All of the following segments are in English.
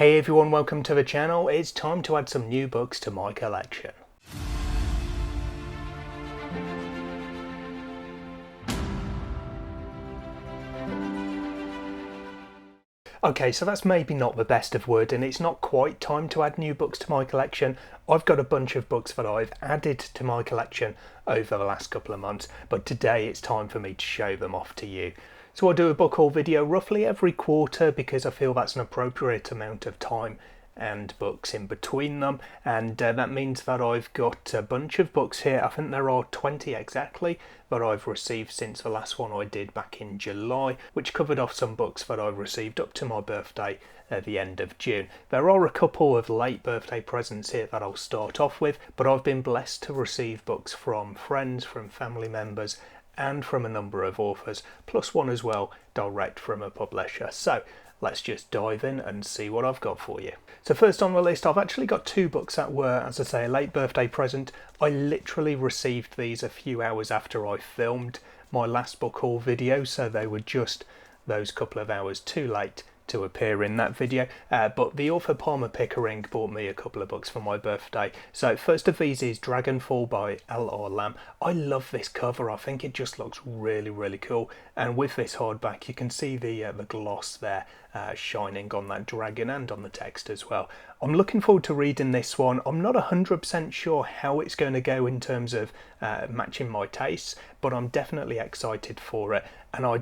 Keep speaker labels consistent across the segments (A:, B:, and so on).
A: Hey everyone, welcome to the channel. It's time to add some new books to my collection. Okay, so that's maybe not the best of wording. It's not quite time to add new books to my collection. I've got a bunch of books that I've added to my collection over the last couple of months, but today it's time for me to show them off to you. So I do a book haul video roughly every quarter because I feel that's an appropriate amount of time and books in between them, and that means that I've got a bunch of books here. I think there are 20 exactly that I've received since the last one I did back in July, which covered off some books that I've received up to my birthday at the end of June. There are a couple of late birthday presents here that I'll start off with, but I've been blessed to receive books from friends, from family members, and from a number of authors, plus one as well direct from a publisher. So let's just dive in and see what I've got for you. So first on the list, I've actually got two books that were, as I say, a late birthday present. I literally received these a few hours after I filmed my last book haul video, so they were just those couple of hours too late to appear in that video, but the author Palmer Pickering bought me a couple of books for my birthday. So first of these is Dragonfall by L.R. Lamb. I love this cover. I think it just looks really cool, and with this hardback you can see the gloss there shining on that dragon and on the text as well. I'm looking forward to reading this one. I'm not 100% sure how it's going to go in terms of matching my tastes, but I'm definitely excited for it, and I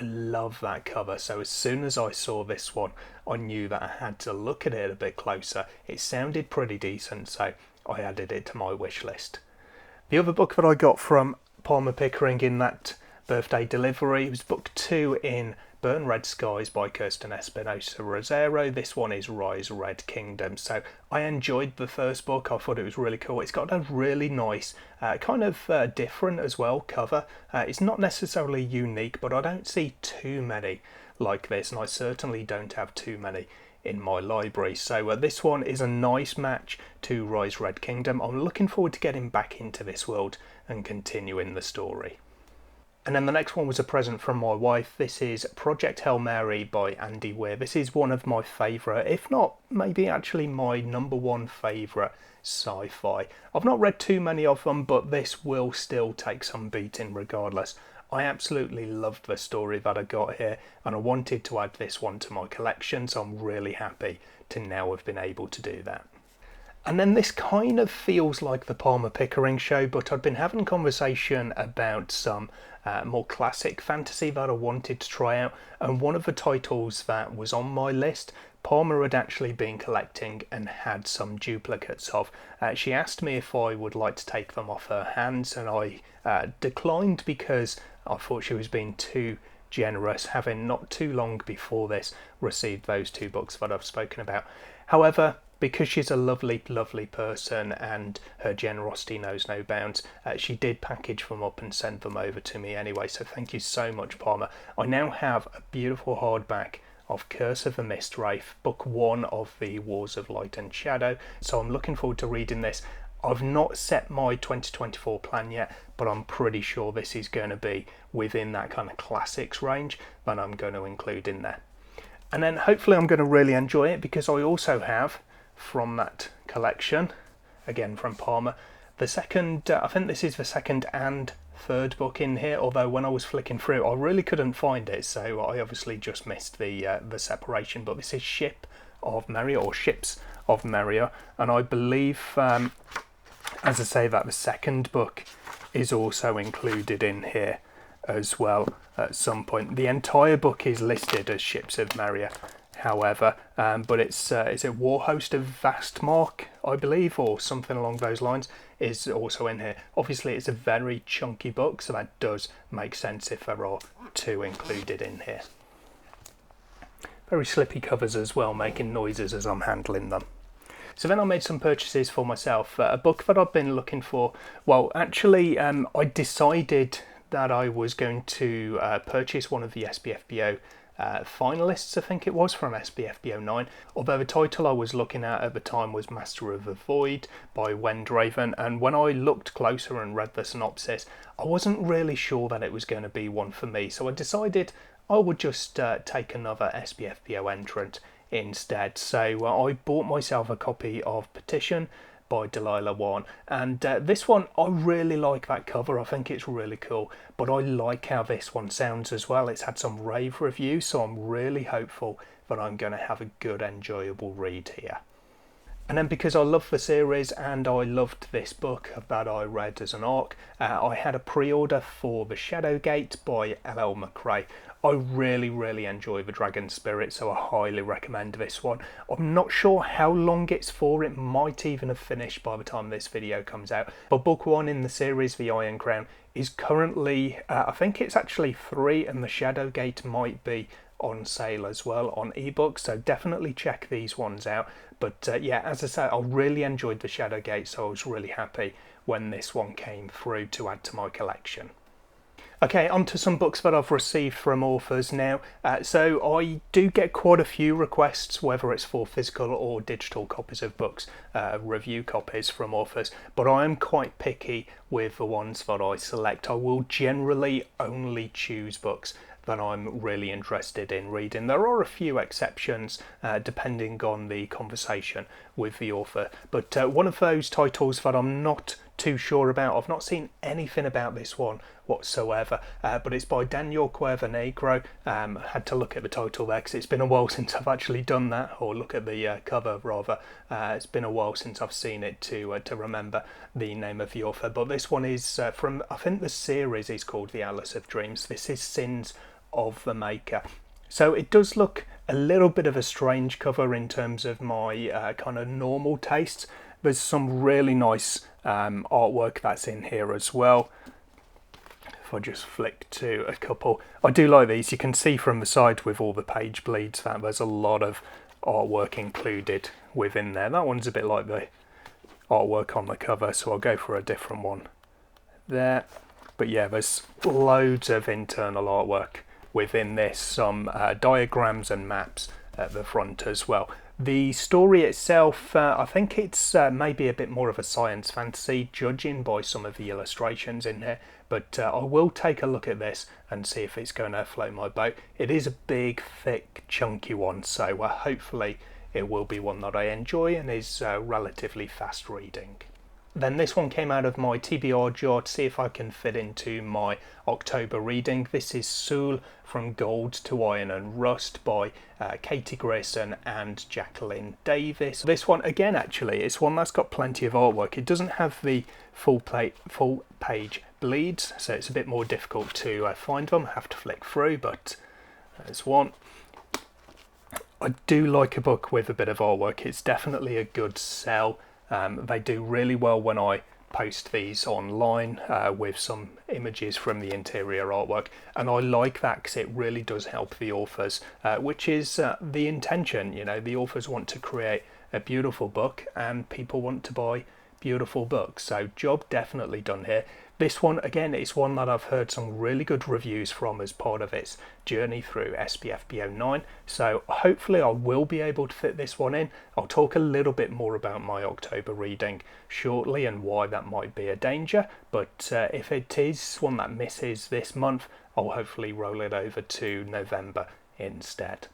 A: love that cover. So as soon as I saw this one, I knew that I had to look at it a bit closer. It sounded pretty decent, so I added it to my wish list. The other book that I got from Palmer Pickering in that birthday delivery was book 2 in Burn Red Skies by Kirsten Espinosa Rosero. This one is Rise Red Kingdom. So I enjoyed the first book. I thought it was really cool. It's got a really nice, different as well cover. It's not necessarily unique, but I don't see too many like this, and I certainly don't have too many in my library. So this one is a nice match to Rise Red Kingdom. I'm looking forward to getting back into this world and continuing the story. And then the next one was a present from my wife. This is Project Hail Mary by Andy Weir. This is one of my favourite, if not maybe actually my number one favourite sci-fi. I've not read too many of them, but this will still take some beating regardless. I absolutely loved the story that I got here, and I wanted to add this one to my collection, so I'm really happy to now have been able to do that. And then this kind of feels like the Palmer Pickering show, but I'd been having conversation about some more classic fantasy that I wanted to try out, and one of the titles that was on my list, Palmer had actually been collecting and had some duplicates of. She asked me if I would like to take them off her hands, and I declined because I thought she was being too generous, having not too long before this received those two books that I've spoken about. However, because she's a lovely person and her generosity knows no bounds, she did package them up and send them over to me anyway, so thank you so much, Palmer. I now have a beautiful hardback of Curse of the Mistwraith, book 1 of the Wars of Light and Shadow, so I'm looking forward to reading this. I've not set my 2024 plan yet, but I'm pretty sure this is going to be within that kind of classics range that I'm going to include in there. And then hopefully I'm going to really enjoy it, because I also have from that collection, again from Palmer, the second, I think this is the second and third book in here, although when I was flicking through I really couldn't find it, so I obviously just missed the separation, but this is Ship of Meria, or Ships of Meria, and I believe, as I say, that the second book is also included in here as well at some point. The entire book is listed as Ships of Meria, however, but is it Warhost of Vastmark, I believe, or something along those lines, is also in here. Obviously it's a very chunky book, so that does make sense if there are two included in here. Very slippy covers as well, making noises as I'm handling them. So then I made some purchases for myself. A book that I've been looking for, well actually I decided that I was going to purchase one of the SPFBO finalists, I think it was, from SPFBO 9, although the title I was looking at the time was Master of the Void by Wendraven, and when I looked closer and read the synopsis, I wasn't really sure that it was going to be one for me, so I decided I would just take another SPFBO entrant instead. So I bought myself a copy of Petition by Delilah One, and this one, I really like that cover. I think it's really cool, but I like how this one sounds as well. It's had some rave reviews, so I'm really hopeful that I'm going to have a good, enjoyable read here. And then because I love the series and I loved this book that I read as an ARC, I had a pre-order for The Shadowgate by L.L. McRae. I really enjoy the Dragon Spirit, so I highly recommend this one. I'm not sure how long it's for. It might even have finished by the time this video comes out. But book 1 in the series, The Iron Crown, is currently, I think it's actually 3, and The Shadowgate might be on sale as well on ebook, so definitely check these ones out. But yeah, as I say, I really enjoyed The Shadowgate, so I was really happy when this one came through to add to my collection. Okay, on to some books that I've received from authors now. So I do get quite a few requests, whether it's for physical or digital copies of books, review copies from authors, but I am quite picky with the ones that I select. I will generally only choose books that I'm really interested in reading. There are a few exceptions depending on the conversation with the author, but one of those titles that I'm not too sure about, I've not seen anything about this one whatsoever, but it's by Daniel Cuervo-Negro. Had to look at the title there because it's been a while since I've actually done that, or look at the cover rather. It's been a while since I've seen it to remember the name of the author, but this one is from, I think the series is called The Atlas of Dreams. This is Sins of the Maker. So it does look a little bit of a strange cover in terms of my kind of normal tastes. There's some really nice artwork that's in here as well. If I just flick to a couple, I do like these. You can see from the side with all the page bleeds that there's a lot of artwork included within there. That one's a bit like the artwork on the cover, so I'll go for a different one there. But yeah, there's loads of internal artwork within this, some diagrams and maps at the front as well. The story itself, I think it's maybe a bit more of a science fantasy, judging by some of the illustrations in here, but I will take a look at this and see if it's going to float my boat. It is a big, thick, chunky one, so hopefully it will be one that I enjoy and is relatively fast reading. Then this one came out of my TBR jar to see if I can fit into my October reading. This is Soul from Gold to Iron and Rust by Katie Grayson and Jacqueline Davis. This one, again, actually, it's one that's got plenty of artwork. It doesn't have the full page bleeds, so it's a bit more difficult to find them. I have to flick through, but there's one. I do like a book with a bit of artwork. It's definitely a good sell. They do really well when I post these online with some images from the interior artwork, and I like that because it really does help the authors, which is the intention. You know, the authors want to create a beautiful book and people want to buy beautiful books, so job definitely done here. This one, again, it's one that I've heard some really good reviews from as part of its journey through SPFBO 9, so hopefully I will be able to fit this one in. I'll talk a little bit more about my October reading shortly and why that might be a danger, but if it is one that misses this month, I'll hopefully roll it over to November instead.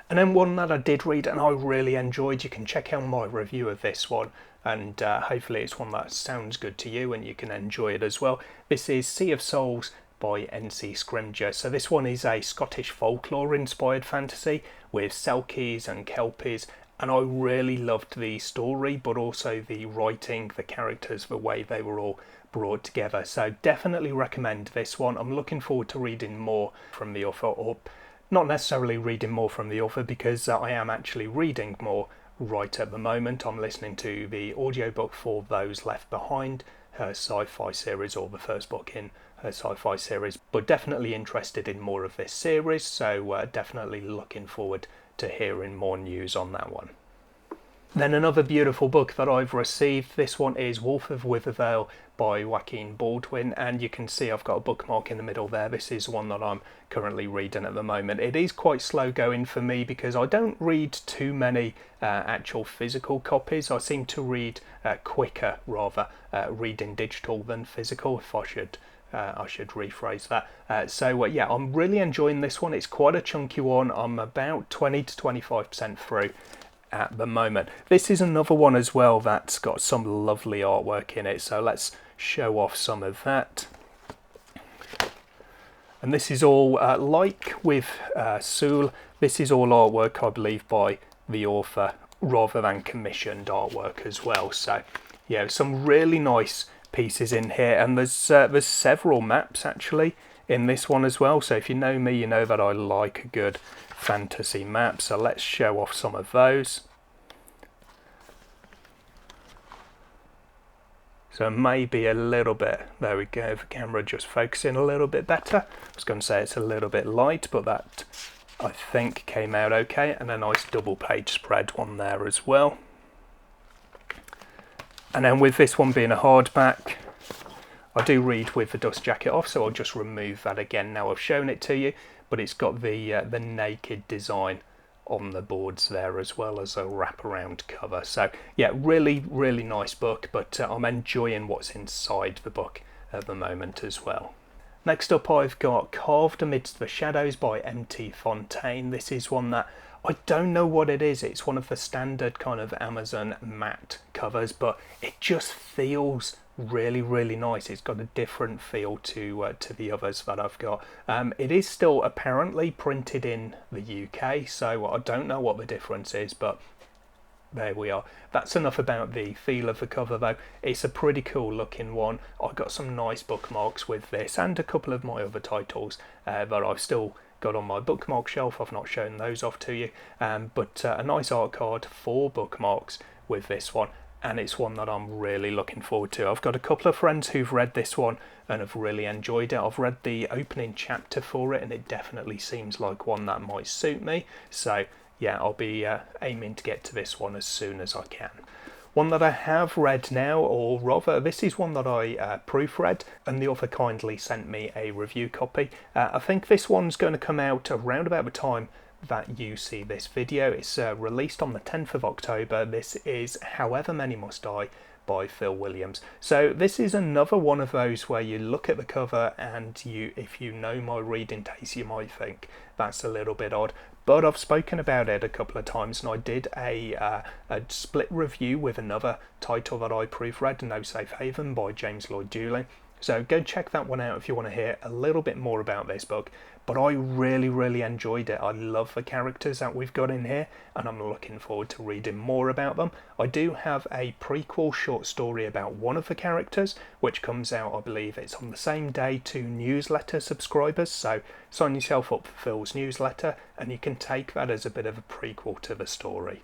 A: And then one that I did read and I really enjoyed, you can check out my review of this one, and hopefully it's one that sounds good to you and you can enjoy it as well. This is Sea of Souls by N.C. Scrimgeour. So this one is a Scottish folklore inspired fantasy with Selkies and Kelpies, and I really loved the story, but also the writing, the characters, the way they were all brought together. So definitely recommend this one. I'm looking forward to reading more from the author, or not necessarily reading more from the author, because I am actually reading more right at the moment. I'm listening to the audiobook for Those Left Behind, her sci-fi series, or the first book in her sci-fi series, but definitely interested in more of this series, so definitely looking forward to hearing more news on that one. Then another beautiful book that I've received, this one is Wolf of Withervale by Joaquin Baldwin, and you can see I've got a bookmark in the middle there. This is one that I'm currently reading at the moment. It is quite slow going for me because I don't read too many actual physical copies. I seem to read quicker rather reading digital than physical, if I should I should rephrase that. So yeah, I'm really enjoying this one. It's quite a chunky one. I'm about 20 to 25% through at the moment. This is another one as well that's got some lovely artwork in it, so let's show off some of that. And this is all, like with Soul, this is all artwork, I believe, by the author rather than commissioned artwork as well. So yeah, some really nice pieces in here, and there's several maps actually in this one as well. So if you know me, you know that I like a good fantasy map. So let's show off some of those. So maybe a little bit, there we go, the camera just focusing a little bit better. I was going to say it's a little bit light, but that I think came out okay. And a nice double page spread one there as well. And then with this one being a hardback, I do read with the dust jacket off, so I'll just remove that again now I've shown it to you. But it's got the naked design on the boards there, as well as a wraparound cover. So yeah, really nice book, but I'm enjoying what's inside the book at the moment as well. Next up, I've got Carved Amidst the Shadows by M.T. Fontaine. This is one that I don't know what it is. It's one of the standard kind of Amazon matte covers, but it just feels really nice. It's got a different feel to the others that I've got. It is still apparently printed in the UK, so I don't know what the difference is, but there we are. That's enough about the feel of the cover though. It's a pretty cool looking one. I got some nice bookmarks with this and a couple of my other titles that I've still got on my bookmark shelf. I've not shown those off to you, but a nice art card for bookmarks with this one. And it's one that I'm really looking forward to. I've got a couple of friends who've read this one and have really enjoyed it. I've read the opening chapter for it and it definitely seems like one that might suit me. So yeah, I'll be aiming to get to this one as soon as I can. One that I have read now, or rather this is one that I proofread, and the author kindly sent me a review copy. I think this one's going to come out around about the time that you see this video. It's released on the 10th of October. This is However Many Must Die by Phil Williams. So this is another one of those where you look at the cover and if you know my reading taste, you might think that's a little bit odd. But I've spoken about it a couple of times, and I did a split review with another title that I proofread, No Safe Haven by James Lloyd Dooling. So go check that one out if you want to hear a little bit more about this book. But I really enjoyed it. I love the characters that we've got in here, and I'm looking forward to reading more about them. I do have a prequel short story about one of the characters, which comes out, I believe it's on the same day to newsletter subscribers. So sign yourself up for Phil's newsletter, and you can take that as a bit of a prequel to the story.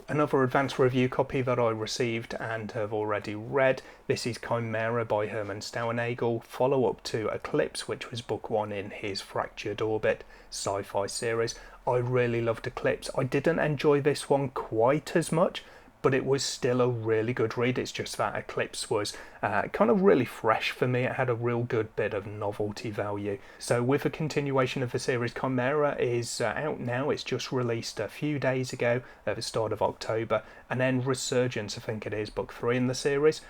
A: Another advanced review copy that I received and have already read, this is Chimera by Herman Stauernagel, follow-up to Eclipse, which was book one in his Fractured Orbit sci-fi series. I really loved Eclipse. I didn't enjoy this one quite as much, but it was still a really good read. It's just that Eclipse was kind of really fresh for me. It had a real good bit of novelty value. So with a continuation of the series, Chimera is out now. It's just released a few days ago at the start of October. And then Resurgence, I think it is, book 3 in the series,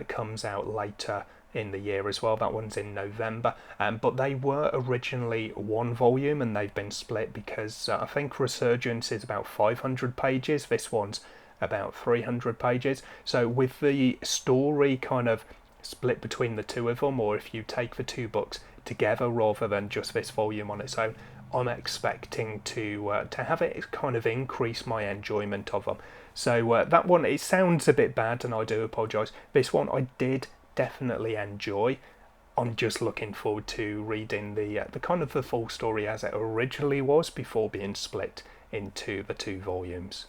A: comes out later in the year as well. That one's in November, but they were originally one volume and they've been split because I think Resurgence is about 500 pages. This one's about 300 pages. So with the story kind of split between the two of them, or if you take the two books together rather than just this volume on its own, I'm expecting to have it kind of increase my enjoyment of them. So that one, it sounds a bit bad and I do apologise. This one I did definitely enjoy. I'm just looking forward to reading the kind of the full story as it originally was before being split into the two volumes.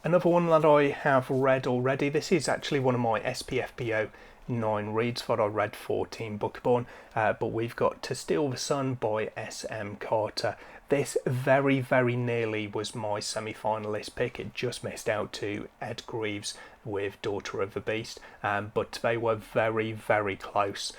A: Another one that I have read already, this is actually one of my SPFBO 9 reads that I read for Team Bookborn, but we've got To Steal the Sun by S.M. Carter. This very nearly was my semi-finalist pick. It just missed out to Ed Greaves with Daughter of the Beast, but they were very close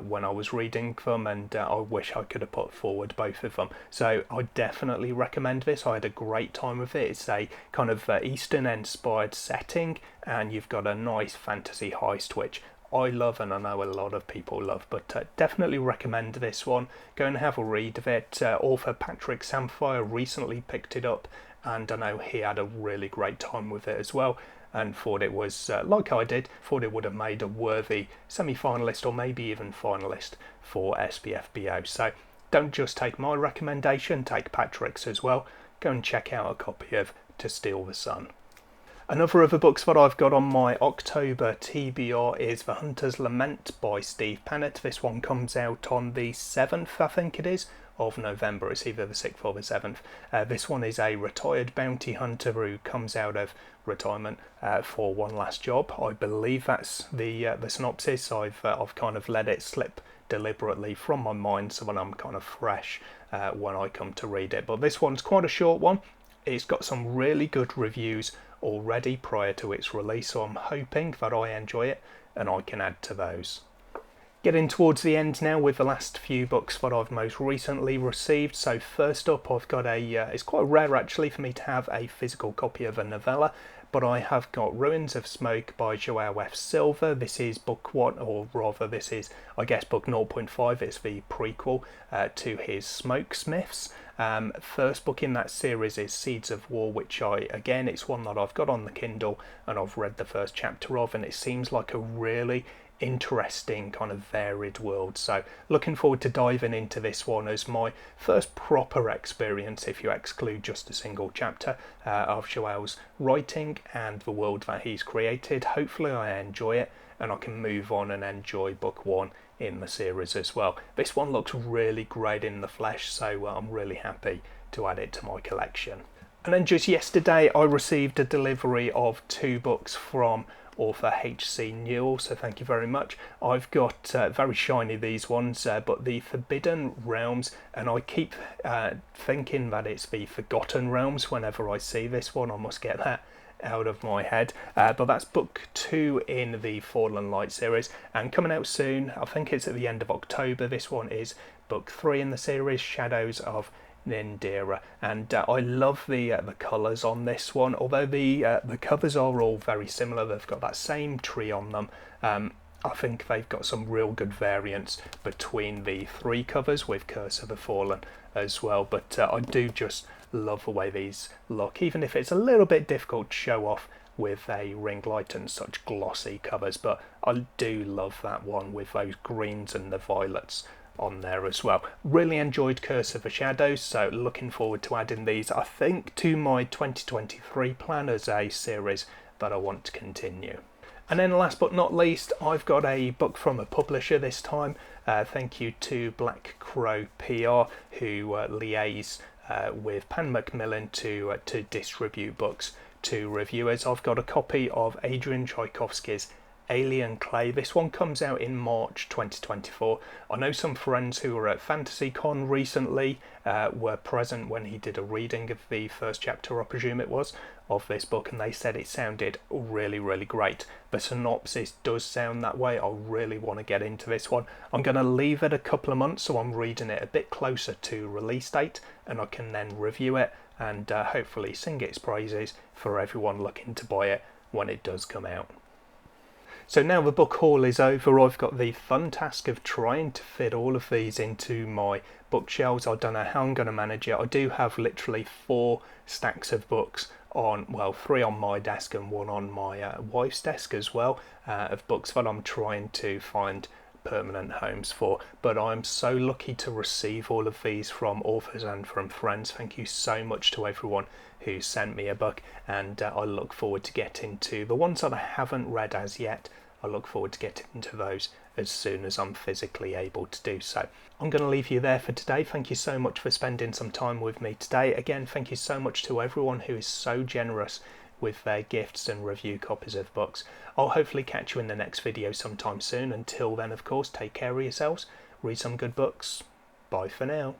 A: when I was reading them, and I wish I could have put forward both of them. So I definitely recommend this. I had a great time with it. It's a kind of Eastern inspired setting, and you've got a nice fantasy heist which I love and I know a lot of people love, but definitely recommend this one. Go and have a read of it. Author Patrick Samphire recently picked it up, and I know he had a really great time with it as well, and thought it was, like I did, thought it would have made a worthy semi-finalist or maybe even finalist for SPFBO. So don't just take my recommendation, take Patrick's as well. Go and check out a copy of To Steal the Sun. Another of the books that I've got on my October TBR is The Hunter's Lament by Steve Pennant. This one comes out on the 7th, I think it is, of November. It's either the 6th or the 7th. This one is a retired bounty hunter who comes out of retirement for one last job. I believe that's the synopsis. I've kind of let it slip deliberately from my mind so that I'm kind of fresh when I come to read it. But this one's quite a short one. It's got some really good reviews already prior to its release, so I'm hoping that I enjoy it and I can add to those. Getting towards the end now with the last few books that I've most recently received. So first up, I've got it's quite rare actually for me to have a physical copy of a novella, but I have got Ruins of Smoke by João F. Silva. This is book 1, or rather this is, I guess, book 0.5. It's the prequel to his Smoke Smiths. First book in that series is Seeds of War, which it's one that I've got on the Kindle and I've read the first chapter of, and it seems like a really interesting kind of varied world. So looking forward to diving into this one as my first proper experience, if you exclude just a single chapter, of João's writing and the world that he's created. Hopefully I enjoy it and I can move on and enjoy book 1 in the series as well. This one looks really great in the flesh, so I'm really happy to add it to my collection. And then just yesterday I received a delivery of 2 books from author H.C. Newell, so thank you very much. I've got very shiny these ones, but the Forbidden Realms, and I keep thinking that it's the Forgotten Realms whenever I see this one. I must get that out of my head, but that's book 2 in the Fallen Light series, and coming out soon. I think it's at the end of October. This one is book 3 in the series, Shadows of Nindira, and I love the colours on this one. Although the covers are all very similar, they've got that same tree on them. I think they've got some real good variance between the 3 covers with Curse of the Fallen as well, but I do just love the way these look, even if it's a little bit difficult to show off with a ring light and such glossy covers. But I do love that one with those greens and the violets on there as well. Really enjoyed Curse of the Shadows, so looking forward to adding these, I think, to my 2023 plan as a series that I want to continue. And then last but not least, I've got a book from a publisher this time. Thank you to Black Crow PR, who liaise with Pan Macmillan to distribute books to reviewers. I've got a copy of Adrian Tchaikovsky's Alien Clay. This one comes out in March 2024. I know some friends who were at FantasyCon recently were present when he did a reading of the first chapter, I presume it was, of this book, and they said it sounded really, really great. The synopsis does sound that way. I really want to get into this one. I'm going to leave it a couple of months so I'm reading it a bit closer to release date, and I can then review it and hopefully sing its praises for everyone looking to buy it when it does come out. So now the book haul is over, I've got the fun task of trying to fit all of these into my bookshelves. I don't know how I'm going to manage it. I do have literally 4 stacks of books on, well, 3 on my desk and 1 on my wife's desk as well, of books that I'm trying to find permanent homes for. But I'm so lucky to receive all of these from authors and from friends. Thank you so much to everyone who sent me a book, and I look forward to getting to the ones that I haven't read as yet. I look forward to getting into those as soon as I'm physically able to do so. I'm going to leave you there for today. Thank you so much for spending some time with me today. Again, thank you so much to everyone who is so generous with their gifts and review copies of books. I'll hopefully catch you in the next video sometime soon. Until then, of course, take care of yourselves, read some good books. Bye for now.